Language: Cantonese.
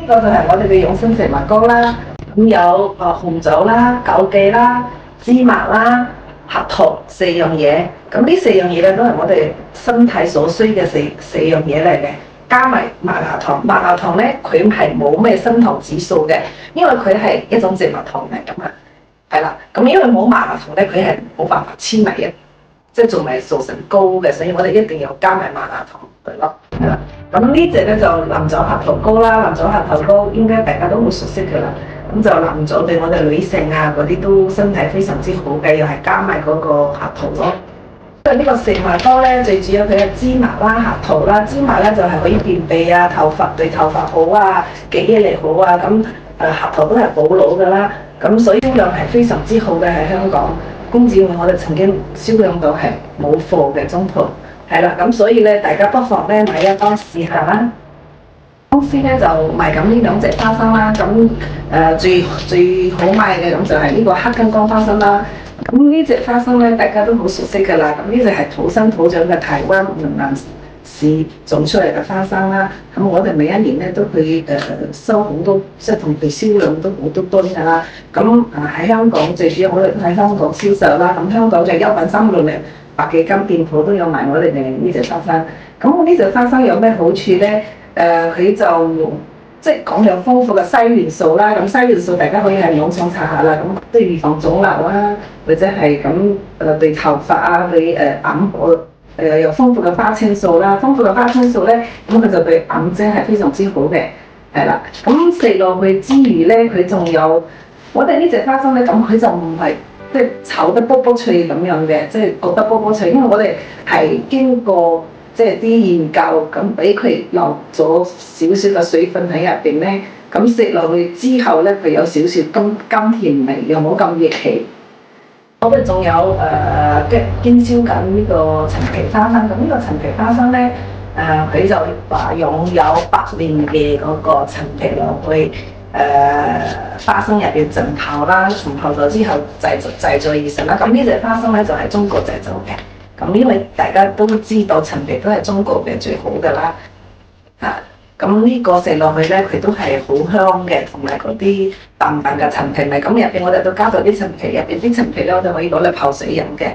呢個就係我哋嘅養生食物膏啦，咁有紅棗啦、枸杞啦、芝麻啦、核桃四樣嘢。咁呢四樣嘢咧都係我哋身體所需嘅四樣嘢嚟嘅，加埋麥芽糖。麥芽糖咧佢係冇咩升糖指數嘅，因為佢係一種植物糖嚟㗎嘛。係啦，咁因為冇麥芽糖咧，佢係冇辦法黐埋嘅，即係仲未做成膏嘅，所以我哋一定要加埋麥芽糖對咯。係啦，咁呢隻咧就藍藻核桃膏啦，藍藻核桃膏應該大家都好熟悉㗎啦。咁就藍藻對我哋女性啊嗰啲都身體非常之好嘅，又係加埋嗰個核桃咯。因為呢個食物膏咧，最主要佢係芝麻啦、核桃啦。芝麻咧就係可以便秘啊、對頭髮好啊、記憶力好啊。咁核桃都係補腦㗎啦。咁所以銷量係非常之好嘅喺香港。公子會我哋曾經銷量到係冇貨嘅中途，係啦。咁所以咧，大家不妨咧買一包試下啦。公司咧就賣緊呢兩隻花生啦。咁最好賣嘅咁就係呢個黑金剛花生啦。咁呢隻花生咧，大家都好熟悉㗎啦。咁呢隻係土生土長嘅台灣雲南市種出嚟嘅花生啦。咁我哋每一年咧都去收好多，即係同佢銷量都好多噸㗎啦。咁喺香港最主要我哋都喺香港銷售啦。咁香港就優品360百幾間店鋪都有賣我哋嘅呢隻花生。咁呢隻花生有咩好處咧？佢就即係講有豐富嘅硒元素啦，咁硒元素大家可以係網上查下啦，咁都預防腫瘤啊，或者係咁對頭髮啊，對眼部有豐富嘅花青素啦，豐富嘅花青素咧，咁佢就對眼睛係非常之好嘅，係啦。咁食落去之餘咧，佢仲有我哋呢隻花生咧，咁佢就唔係即係炒得卜卜脆咁樣嘅，即係焗得卜卜脆，因為我哋係經過即係啲研究，咁俾佢留咗少少嘅水分喺入邊咧，咁食落去之後咧，佢有少少甘甜味，又冇咁熱氣。我哋仲有經銷緊呢個陳皮花生，咁呢個陳皮花生咧，佢就話用有100年嘅嗰個陳皮落去花生入邊浸泡啦，浸泡咗之後製作而成啦。咁呢隻花生咧就係中國製造嘅。咁因為大家都知道陳皮都係中國嘅最好㗎啦，咁呢個食落去咧，佢都係好香嘅，同埋嗰啲淡淡嘅陳皮味。咁入邊我哋都加咗啲陳皮，入邊啲陳皮咧，我哋可以攞嚟泡水飲嘅。